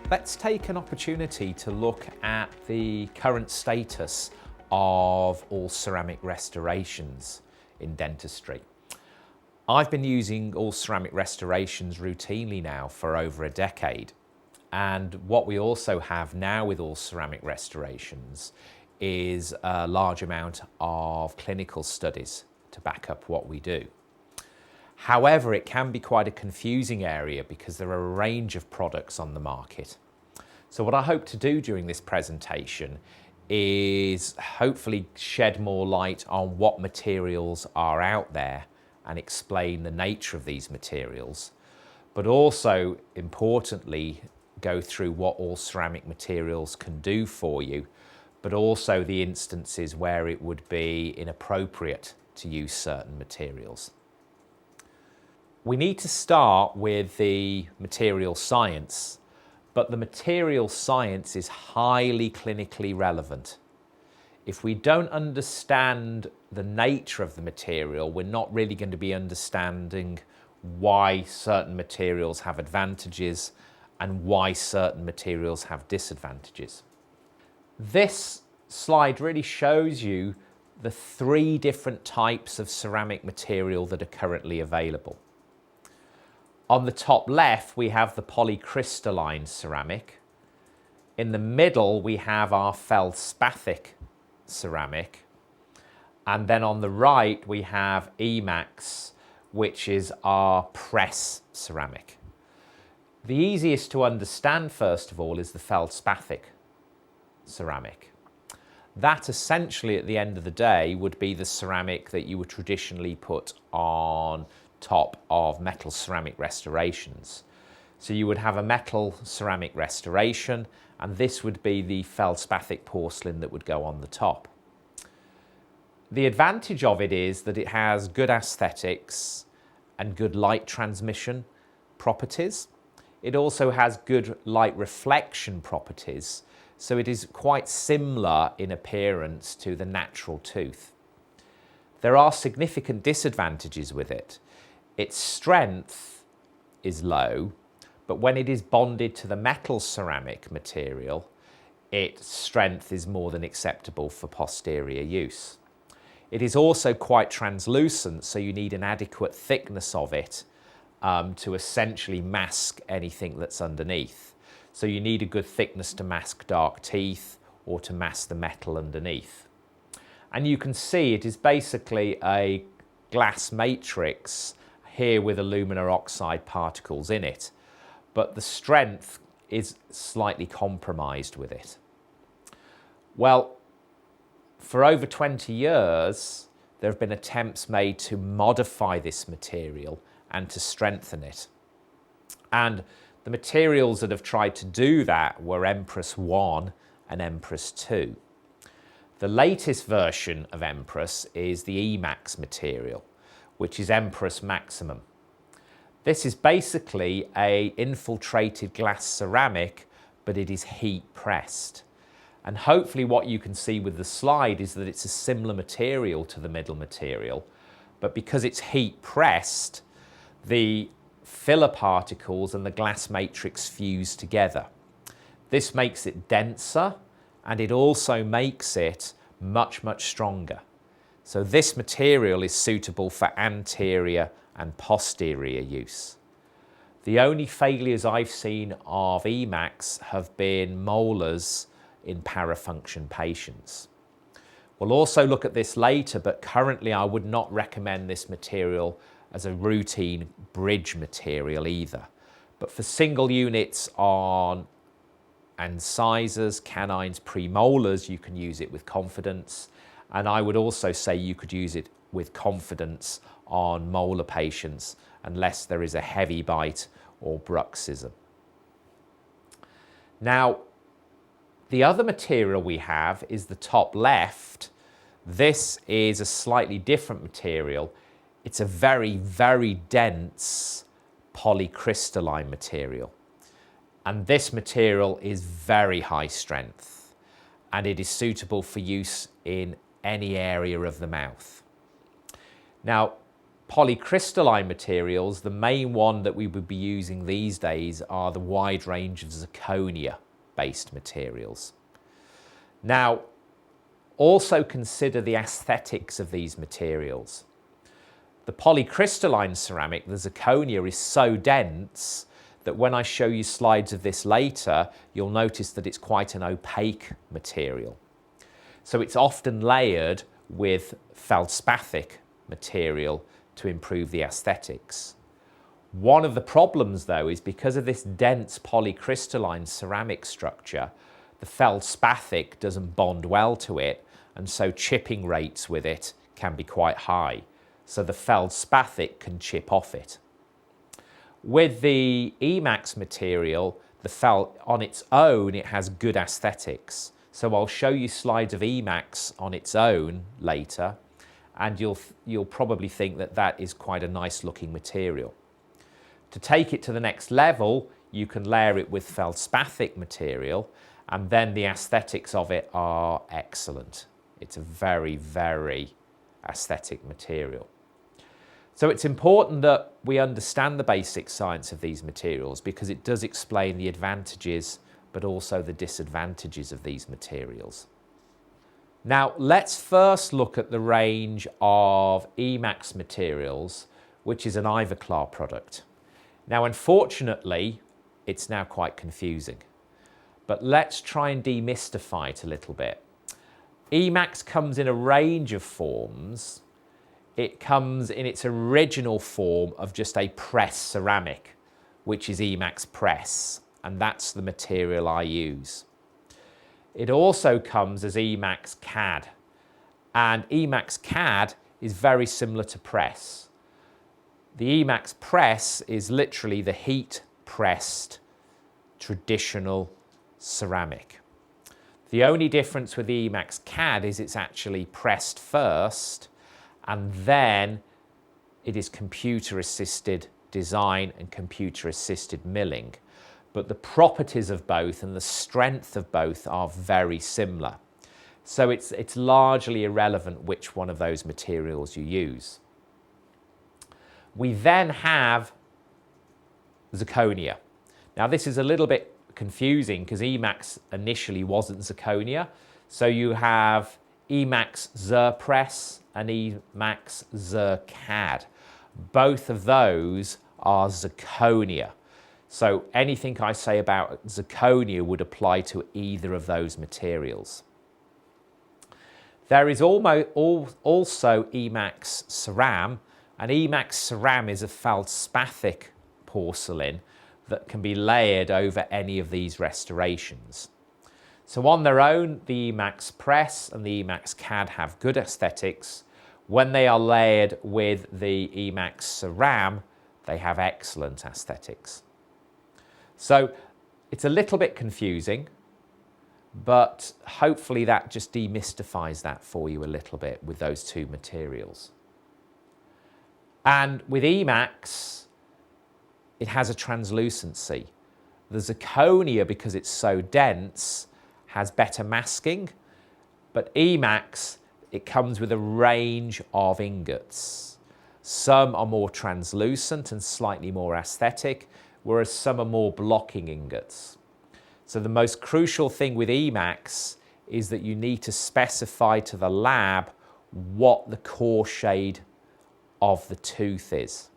Let's take an opportunity to look at the current status of all ceramic restorations in dentistry. I've been using all ceramic restorations routinely now for over a decade. And what we also have now with all ceramic restorations is a large amount of clinical studies to back up what we do. However, it can be quite a confusing area because there are a range of products on the market. So what I hope to do during this presentation is hopefully shed more light on what materials are out there and explain the nature of these materials, but also importantly go through what all ceramic materials can do for you, but also the instances where it would be inappropriate to use certain materials. We need to start with the material science, but the material science is highly clinically relevant. If we don't understand the nature of the material, we're not really going to be understanding why certain materials have advantages and why certain materials have disadvantages. This slide really shows you the three different types of ceramic material that are currently available. On the top left, we have the polycrystalline ceramic. In the middle, we have our feldspathic ceramic. And then on the right, we have Emax, which is our press ceramic. The easiest to understand, first of all, is the feldspathic ceramic. That essentially, at the end of the day, would be the ceramic that you would traditionally put on top of metal ceramic restorations. So you would have a metal ceramic restoration, and this would be the feldspathic porcelain that would go on the top. The advantage of it is that it has good aesthetics and good light transmission properties. It also has good light reflection properties, so it is quite similar in appearance to the natural tooth. There are significant disadvantages with it. Its strength is low, but when it is bonded to the metal ceramic material, its strength is more than acceptable for posterior use. It is also quite translucent, so you need an adequate thickness of it to essentially mask anything that's underneath. So you need a good thickness to mask dark teeth or to mask the metal underneath. And you can see it is basically a glass matrix here with alumina oxide particles in it, but the strength is slightly compromised with it. Well, for over 20 years, there have been attempts made to modify this material and to strengthen it. And the materials that have tried to do that were Empress 1 and Empress 2. The latest version of Empress is the Emax material, which is Empress Maximum. This is basically an infiltrated glass ceramic, but it is heat pressed. And hopefully what you can see with the slide is that it's a similar material to the middle material, but because it's heat pressed, the filler particles and the glass matrix fuse together. This makes it denser, and it also makes it much, much stronger. So this material is suitable for anterior and posterior use. The only failures I've seen of Emax have been molars in parafunction patients. We'll also look at this later, but currently I would not recommend this material as a routine bridge material either. But for single units on incisors, canines, premolars, you can use it with confidence. And I would also say you could use it with confidence on molar patients unless there is a heavy bite or bruxism. Now, the other material we have is the top left. This is a slightly different material. It's a very, very dense polycrystalline material. And this material is very high strength, and it is suitable for use in any area of the mouth. Now, polycrystalline materials, the main one that we would be using these days are the wide range of zirconia based materials. Now, also consider the aesthetics of these materials. The polycrystalline ceramic, the zirconia, is so dense that when I show you slides of this later, you'll notice that it's quite an opaque material. So it's often layered with feldspathic material to improve the aesthetics. One of the problems though is because of this dense polycrystalline ceramic structure, the feldspathic doesn't bond well to it, and so chipping rates with it can be quite high. So the feldspathic can chip off it. With the Emax material, on its own, it has good aesthetics. So I'll show you slides of Emax on its own later, and you'll probably think that that is quite a nice looking material. To take it to the next level, you can layer it with feldspathic material, and then the aesthetics of it are excellent. It's a very, very aesthetic material. So it's important that we understand the basic science of these materials because it does explain the advantages but also the disadvantages of these materials. Now let's first look at the range of Emax materials, which is an Ivoclar product. Now unfortunately, it's now quite confusing, but let's try and demystify it a little bit. Emax comes in a range of forms. It comes in its original form of just a press ceramic, which is Emax press, and that's the material I use. It also comes as Emax CAD, and Emax CAD is very similar to press. The Emax press is literally the heat pressed traditional ceramic. The only difference with the Emax CAD is it's actually pressed first, and then it is computer-assisted design and computer-assisted milling. But the properties of both and the strength of both are very similar. So it's largely irrelevant which one of those materials you use. We then have zirconia. Now this is a little bit confusing because Emax initially wasn't zirconia. So you have Emax Zirpress and Emax Zircad. Both of those are zirconia. So anything I say about zirconia would apply to either of those materials. There is also Emax Ceram, and Emax Ceram is a feldspathic porcelain that can be layered over any of these restorations. So on their own, the Emax Press and the Emax CAD have good aesthetics. When they are layered with the Emax Ceram, they have excellent aesthetics. So it's a little bit confusing, but hopefully that just demystifies that for you a little bit with those two materials. And with Emax, it has a translucency. The zirconia, because it's so dense, has better masking, but Emax, it comes with a range of ingots. Some are more translucent and slightly more aesthetic, whereas some are more blocking ingots. So the most crucial thing with Emax is that you need to specify to the lab what the core shade of the tooth is.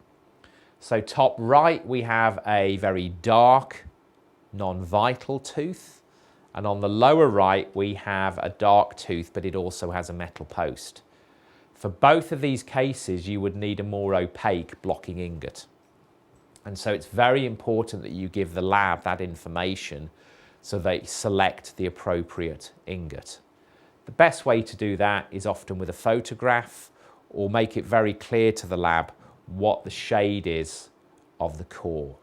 So top right, we have a very dark, non-vital tooth. And on the lower right, we have a dark tooth, but it also has a metal post. For both of these cases, you would need a more opaque blocking ingot. And so it's very important that you give the lab that information so they select the appropriate ingot. The best way to do that is often with a photograph, or make it very clear to the lab what the shade is of the core.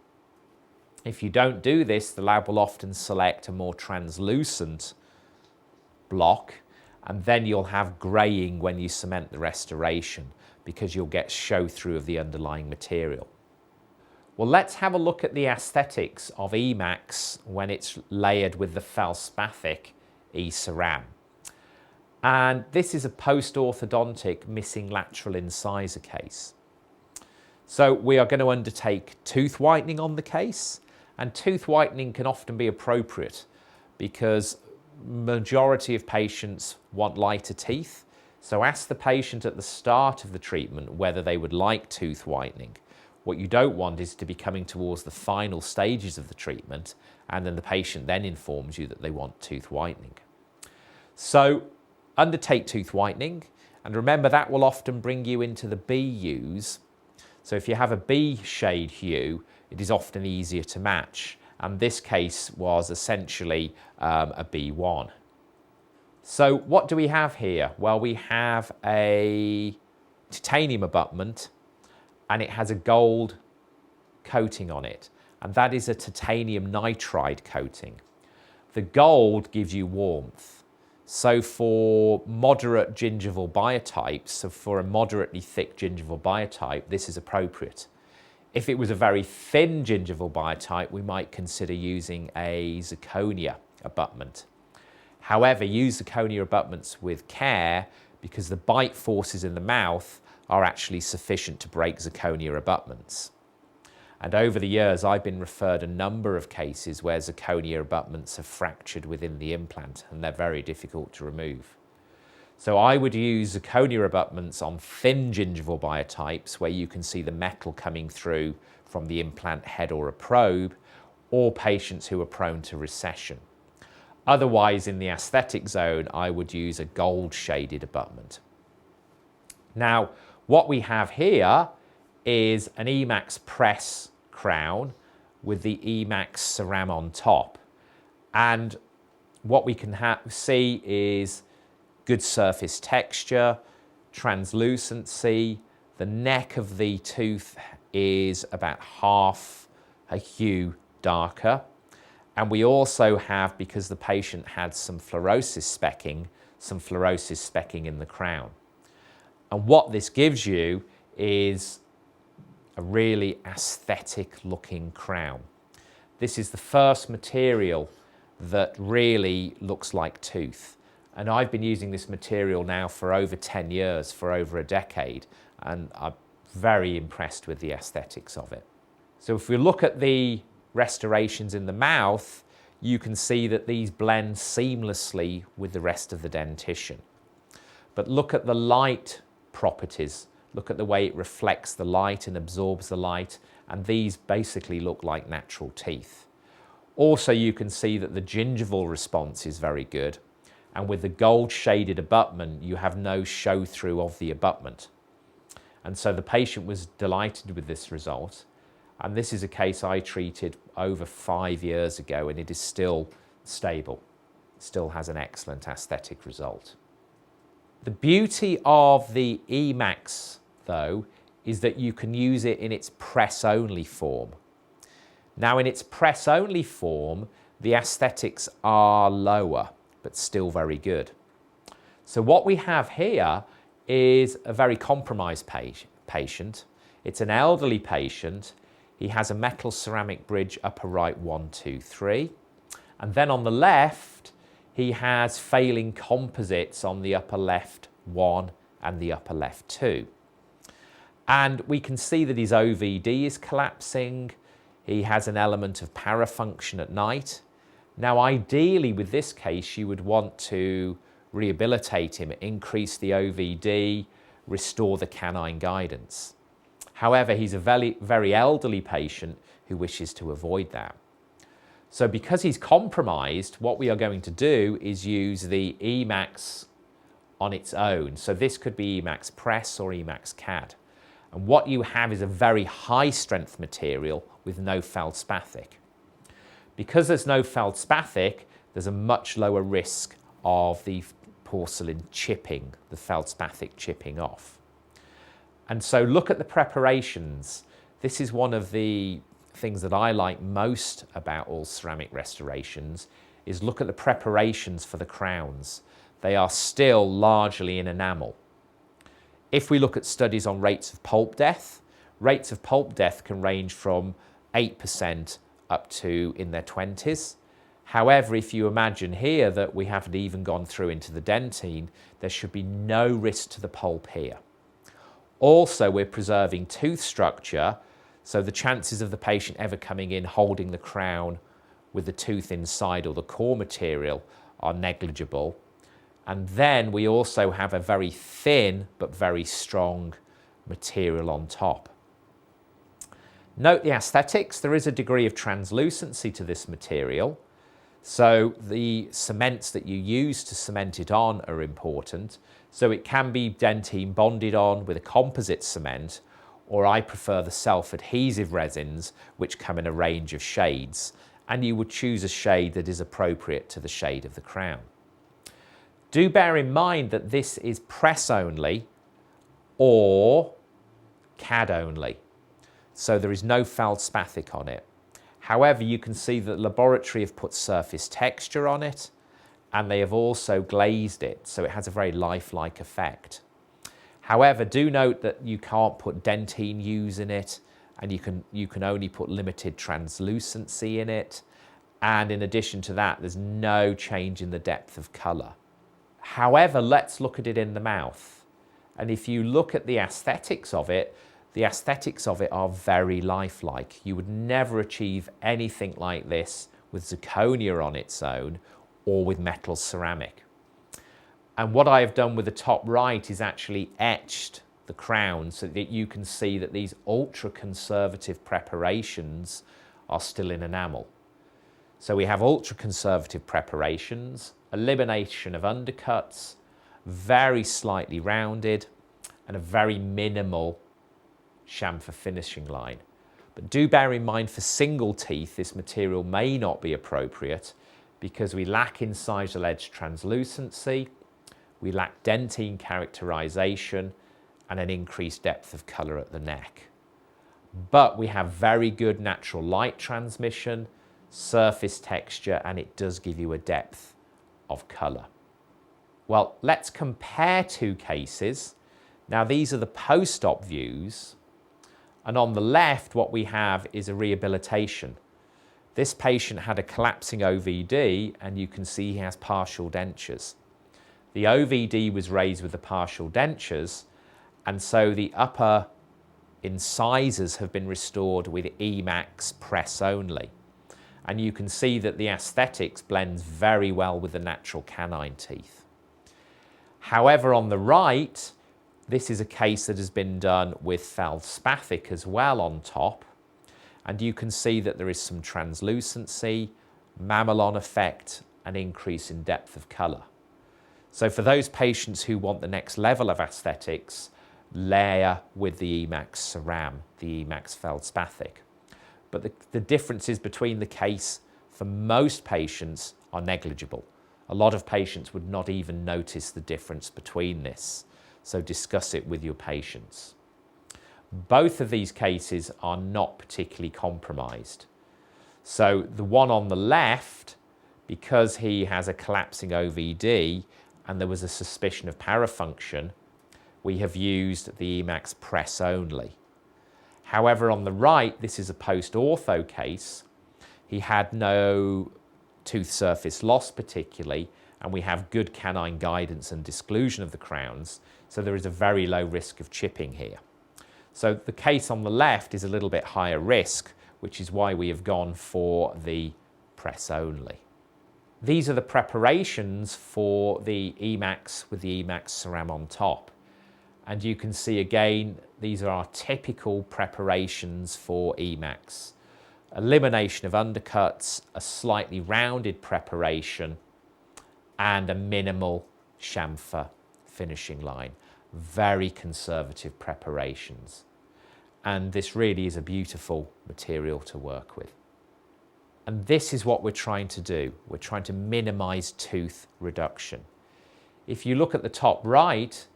If you don't do this, the lab will often select a more translucent block, and then you'll have greying when you cement the restoration because you'll get show through of the underlying material. Well, let's have a look at the aesthetics of Emax when it's layered with the feldspathic E-Ceram. And this is a post-orthodontic missing lateral incisor case. So we are going to undertake tooth whitening on the case, and tooth whitening can often be appropriate because majority of patients want lighter teeth. So ask the patient at the start of the treatment whether they would like tooth whitening. What you don't want is to be coming towards the final stages of the treatment and then the patient then informs you that they want tooth whitening. So undertake tooth whitening, and remember that will often bring you into the B hues. So if you have a B shade hue, it is often easier to match, and this case was essentially a B1. So what do we have here? Well, we have a titanium abutment and it has a gold coating on it, and that is a titanium nitride coating. The gold gives you warmth. So for moderate gingival biotypes, so for a moderately thick gingival biotype, this is appropriate. If it was a very thin gingival biotype, we might consider using a zirconia abutment. However, use zirconia abutments with care because the bite forces in the mouth are actually sufficient to break zirconia abutments. And over the years, I've been referred a number of cases where zirconia abutments have fractured within the implant and they're very difficult to remove. So I would use zirconia abutments on thin gingival biotypes where you can see the metal coming through from the implant head or a probe, or patients who are prone to recession. Otherwise, in the aesthetic zone, I would use a gold shaded abutment. Now, what we have here is an Emax press crown with the Emax ceram on top. And what we can see is good surface texture, translucency. The neck of the tooth is about half a hue darker. And we also have, because the patient had some fluorosis specking in the crown. And what this gives you is a really aesthetic looking crown. This is the first material that really looks like tooth. And I've been using this material now for over 10 years, for over a decade, and I'm very impressed with the aesthetics of it. So if we look at the restorations in the mouth, you can see that these blend seamlessly with the rest of the dentition. But look at the light properties. Look at the way it reflects the light and absorbs the light, and these basically look like natural teeth. Also, you can see that the gingival response is very good, and with the gold shaded abutment, you have no show through of the abutment. And so the patient was delighted with this result. And this is a case I treated over 5 years ago, and it is still stable. It still has an excellent aesthetic result. The beauty of the Emax, though, is that you can use it in its press-only form. Now, in its press-only form, the aesthetics are lower, but still very good. So what we have here is a very compromised patient. It's an elderly patient. He has a metal ceramic bridge upper right 1, 2, 3. And then on the left, he has failing composites on the upper left 1 and the upper left 2. And we can see that his OVD is collapsing. He has an element of parafunction at night. Now, ideally, with this case, you would want to rehabilitate him, increase the OVD, restore the canine guidance. However, he's a very elderly patient who wishes to avoid that. So because he's compromised, what we are going to do is use the Emax on its own. So this could be Emax Press or Emax CAD. And what you have is a very high strength material with no feldspathic. Because there's no feldspathic, there's a much lower risk of the porcelain chipping, the feldspathic chipping off. And so look at the preparations. This is one of the things that I like most about all ceramic restorations, is look at the preparations for the crowns. They are still largely in enamel. If we look at studies on rates of pulp death can range from 8% up to in their 20s. However, if you imagine here that we haven't even gone through into the dentine, there should be no risk to the pulp here. Also, we're preserving tooth structure, so the chances of the patient ever coming in holding the crown with the tooth inside or the core material are negligible. And then we also have a very thin but very strong material on top. Note the aesthetics. There is a degree of translucency to this material. So the cements that you use to cement it on are important. So it can be dentine bonded on with a composite cement, or I prefer the self-adhesive resins, which come in a range of shades. And you would choose a shade that is appropriate to the shade of the crown. Do bear in mind that this is press only or CAD only. So there is no feldspathic on it. However, you can see that the laboratory have put surface texture on it, and they have also glazed it, so it has a very lifelike effect. However, do note that you can't put dentine hues in it, and you can only put limited translucency in it. And in addition to that, there's no change in the depth of colour. However, let's look at it in the mouth. And if you look at the aesthetics of it, the aesthetics of it are very lifelike. You would never achieve anything like this with zirconia on its own or with metal ceramic. And what I have done with the top right is actually etched the crown so that you can see that these ultra conservative preparations are still in enamel. So we have ultra conservative preparations, elimination of undercuts, very slightly rounded, and a very minimal chamfer finishing line. But do bear in mind, for single teeth, this material may not be appropriate because we lack incisal edge translucency, we lack dentine characterization, and an increased depth of colour at the neck. But we have very good natural light transmission, surface texture, and it does give you a depth of colour. Well, let's compare two cases. Now, these are the post-op views, and on the left what we have is a rehabilitation. This patient had a collapsing OVD, and you can see he has partial dentures. The OVD was raised with the partial dentures, and so the upper incisors have been restored with Emax press only. And you can see that the aesthetics blends very well with the natural canine teeth. However, on the right, this is a case that has been done with feldspathic as well on top. And you can see that there is some translucency, mamelon effect, and increase in depth of colour. So for those patients who want the next level of aesthetics, layer with the Emax ceram, the Emax feldspathic. But the differences between the case for most patients are negligible. A lot of patients would not even notice the difference between this. So discuss it with your patients. Both of these cases are not particularly compromised. So the one on the left, because he has a collapsing OVD and there was a suspicion of parafunction, we have used the Emax press only. However, on the right, this is a post-ortho case. He had no tooth surface loss particularly, and we have good canine guidance and disclusion of the crowns, so there is a very low risk of chipping here. So the case on the left is a little bit higher risk, which is why we have gone for the press only. These are the preparations for the Emax with the Emax ceram on top. And you can see again, these are our typical preparations for Emax. Elimination of undercuts, a slightly rounded preparation, and a minimal chamfer finishing line. Very conservative preparations. And this really is a beautiful material to work with. And this is what we're trying to do. We're trying to minimize tooth reduction. If you look at the top right,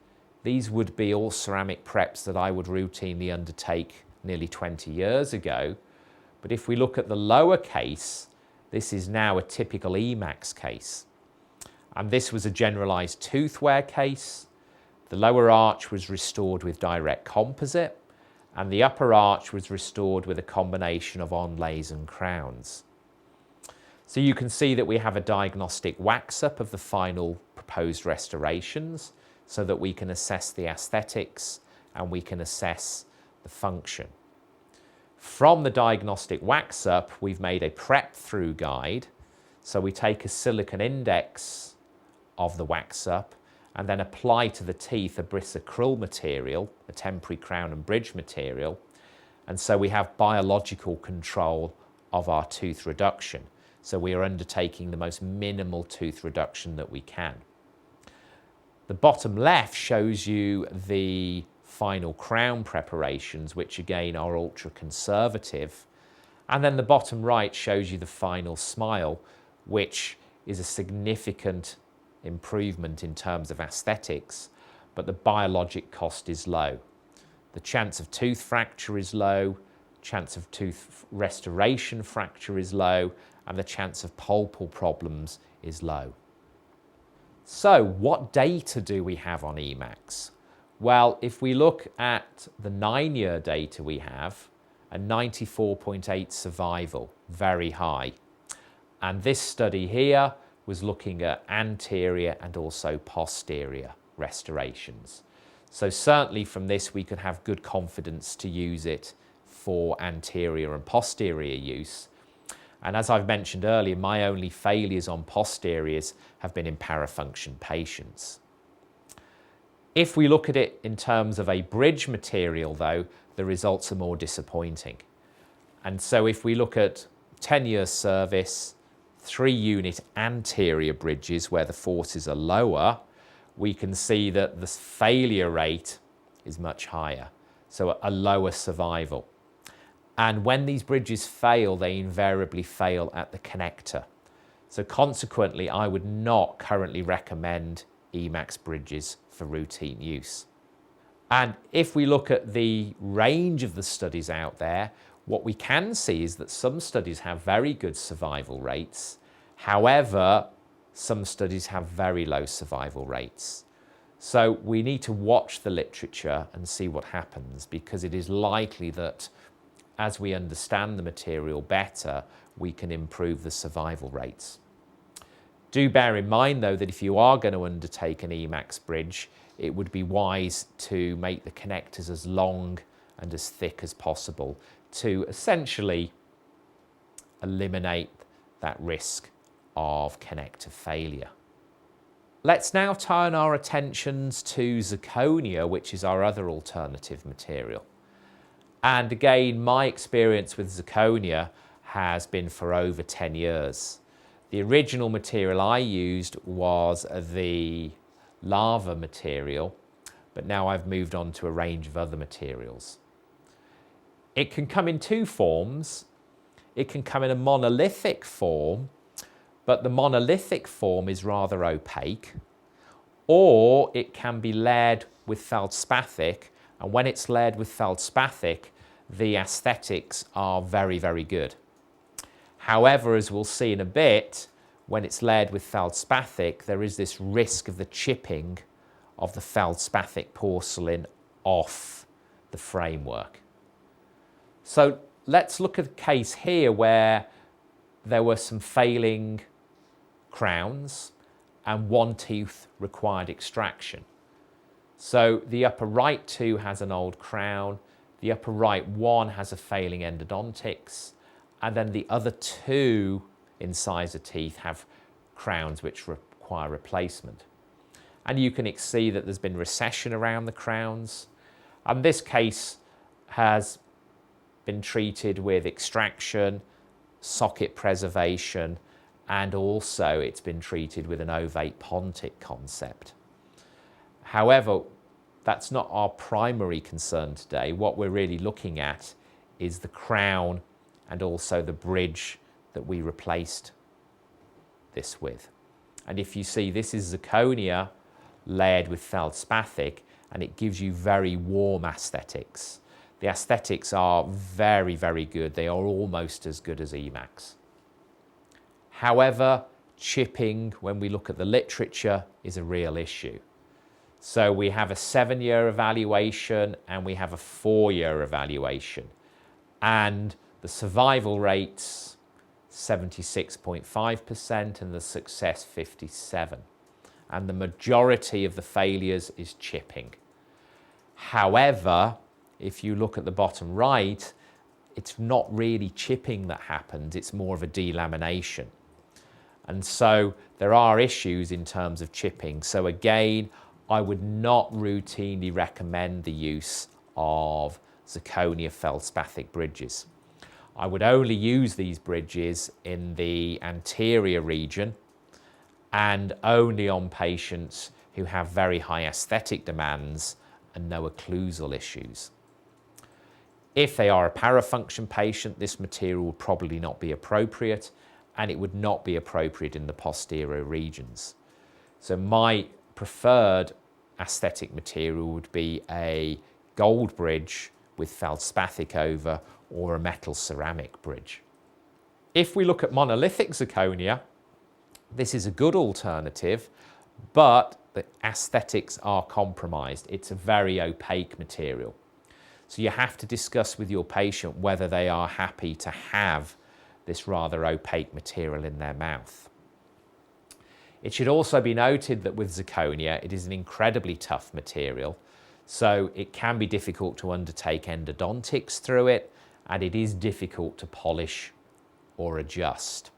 these would be all ceramic preps that I would routinely undertake nearly 20 years ago. But if we look at the lower case, this is now a typical Emax case. And this was a generalized tooth wear case. The lower arch was restored with direct composite, and the upper arch was restored with a combination of onlays and crowns. So you can see that we have a diagnostic wax-up of the final proposed restorations so that we can assess the aesthetics and we can assess the function. From the diagnostic wax-up, we've made a prep-through guide. So we take a silicon index of the wax-up and then apply to the teeth a brisacryl material, a temporary crown and bridge material. And so we have biological control of our tooth reduction. So we are undertaking the most minimal tooth reduction that we can. The bottom left shows you the final crown preparations, which again are ultra conservative. And then the bottom right shows you the final smile, which is a significant improvement in terms of aesthetics, but the biologic cost is low. The chance of tooth fracture is low, chance of tooth restoration fracture is low, and the chance of pulpal problems is low. So what data do we have on Emax? Well, if we look at the 9-year data we have, a 94.8 survival, very high. And this study here was looking at anterior and also posterior restorations. So certainly from this we could have good confidence to use it for anterior and posterior use. And as I've mentioned earlier, my only failures on posteriors have been in parafunction patients. If we look at it in terms of a bridge material though, the results are more disappointing. And so if we look at 10 years service, 3-unit anterior bridges where the forces are lower, we can see that the failure rate is much higher, so a lower survival. And when these bridges fail, they invariably fail at the connector. So consequently, I would not currently recommend Emax bridges for routine use. And if we look at the range of the studies out there, what we can see is that some studies have very good survival rates. However, some studies have very low survival rates. So we need to watch the literature and see what happens, because it is likely that as we understand the material better, we can improve the survival rates. Do bear in mind though that if you are going to undertake an Emax bridge, it would be wise to make the connectors as long and as thick as possible to essentially eliminate that risk of connector failure. Let's now turn our attentions to zirconia, which is our other alternative material. And again, my experience with zirconia has been for over 10 years. The original material I used was the lava material, but now I've moved on to a range of other materials. It can come in two forms. It can come in a monolithic form, but the monolithic form is rather opaque, or it can be layered with feldspathic, and when it's layered with feldspathic, the aesthetics are very, very good. However, as we'll see in a bit, when it's layered with feldspathic, there is this risk of the chipping of the feldspathic porcelain off the framework. So let's look at a case here where there were some failing crowns and one tooth required extraction. So the upper right two has an old crown, the upper right one has a failing endodontics, and then the other two incisor teeth have crowns which require replacement. And you can see that there's been recession around the crowns. And this case has been treated with extraction, socket preservation, and also it's been treated with an ovate pontic concept. However, that's not our primary concern today. What we're really looking at is the crown and also the bridge that we replaced this with. And if you see, this is zirconia layered with feldspathic, and it gives you very warm aesthetics. The aesthetics are very, very good. They are almost as good as Emax. However, chipping, when we look at the literature, is a real issue. So we have a 7-year evaluation and we have a 4-year evaluation. And the survival rates, 76.5%, and the success 57%. And the majority of the failures is chipping. However, if you look at the bottom right, it's not really chipping that happens, it's more of a delamination. And so there are issues in terms of chipping. So again, I would not routinely recommend the use of zirconia feldspathic bridges. I would only use these bridges in the anterior region and only on patients who have very high aesthetic demands and no occlusal issues. If they are a parafunction patient, this material would probably not be appropriate, and it would not be appropriate in the posterior regions. So my preferred aesthetic material would be a gold bridge with feldspathic over, or a metal ceramic bridge. If we look at monolithic zirconia, this is a good alternative, but the aesthetics are compromised. It's a very opaque material. So you have to discuss with your patient whether they are happy to have this rather opaque material in their mouth. It should also be noted that with zirconia, it is an incredibly tough material, so it can be difficult to undertake endodontics through it, and it is difficult to polish or adjust.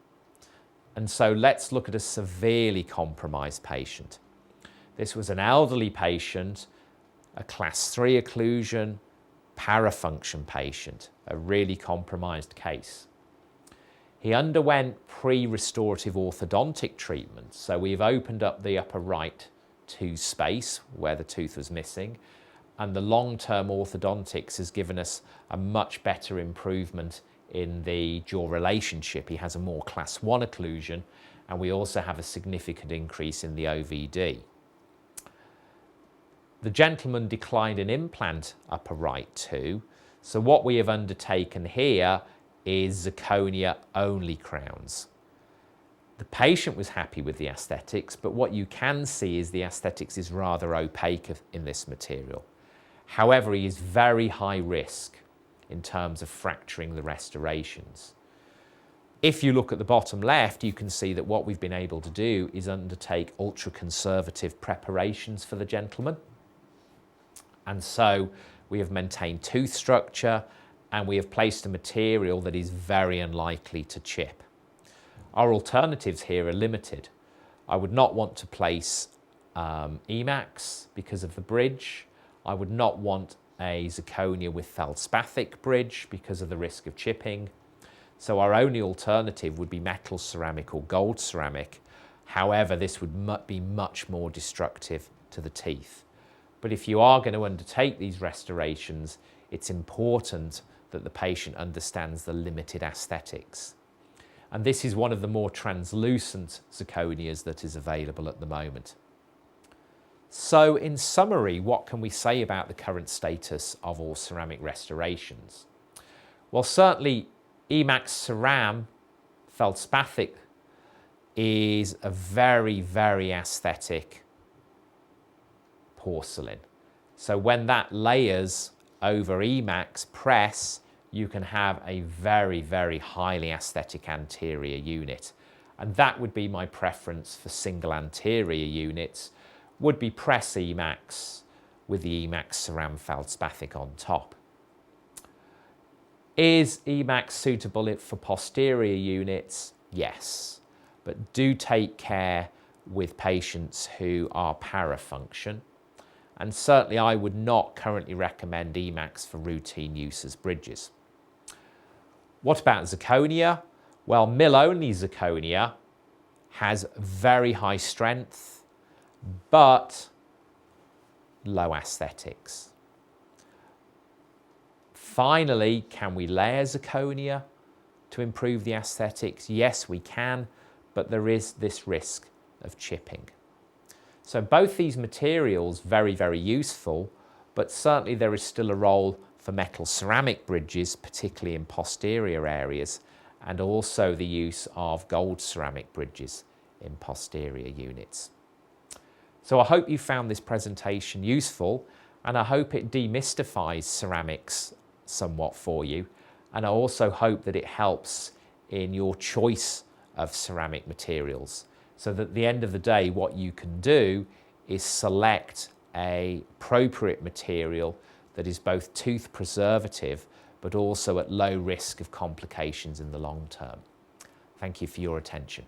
And so let's look at a severely compromised patient. This was an elderly patient, a class 3 occlusion, parafunction patient, a really compromised case. He underwent pre-restorative orthodontic treatment. So we've opened up the upper right tooth space where the tooth was missing, and the long-term orthodontics has given us a much better improvement in the jaw relationship. He has a more class 1 occlusion, and we also have a significant increase in the OVD. The gentleman declined an implant upper right too, so what we have undertaken here is zirconia only crowns. The patient was happy with the aesthetics, but what you can see is the aesthetics is rather opaque in this material. However, he is very high risk in terms of fracturing the restorations. If you look at the bottom left, you can see that what we've been able to do is undertake ultra-conservative preparations for the gentleman. And so we have maintained tooth structure, and we have placed a material that is very unlikely to chip. Our alternatives here are limited. I would not want to place Emax because of the bridge. I would not want a zirconia with feldspathic bridge because of the risk of chipping. So our only alternative would be metal ceramic or gold ceramic. However, this would be much more destructive to the teeth. But if you are going to undertake these restorations, it's important that the patient understands the limited aesthetics. And this is one of the more translucent zirconias that is available at the moment. So in summary, what can we say about the current status of all ceramic restorations? Well, certainly Emax Ceram feldspathic is a very, very aesthetic porcelain. So when that layers over Emax press, you can have a very, very highly aesthetic anterior unit. And that would be my preference for single anterior units, would be press Emax with the Emax Ceram feldspathic on top. Is Emax suitable for posterior units? Yes, but do take care with patients who are parafunction. And certainly I would not currently recommend Emax for routine use as bridges. What about zirconia? Well, mill-only zirconia has very high strength, but low aesthetics. Finally, can we layer zirconia to improve the aesthetics? Yes, we can, but there is this risk of chipping. So both these materials, very, very useful, but certainly there is still a role for metal ceramic bridges, particularly in posterior areas, and also the use of gold ceramic bridges in posterior units. So I hope you found this presentation useful, and I hope it demystifies ceramics somewhat for you, and I also hope that it helps in your choice of ceramic materials, so that at the end of the day what you can do is select an appropriate material that is both tooth preservative but also at low risk of complications in the long term. Thank you for your attention.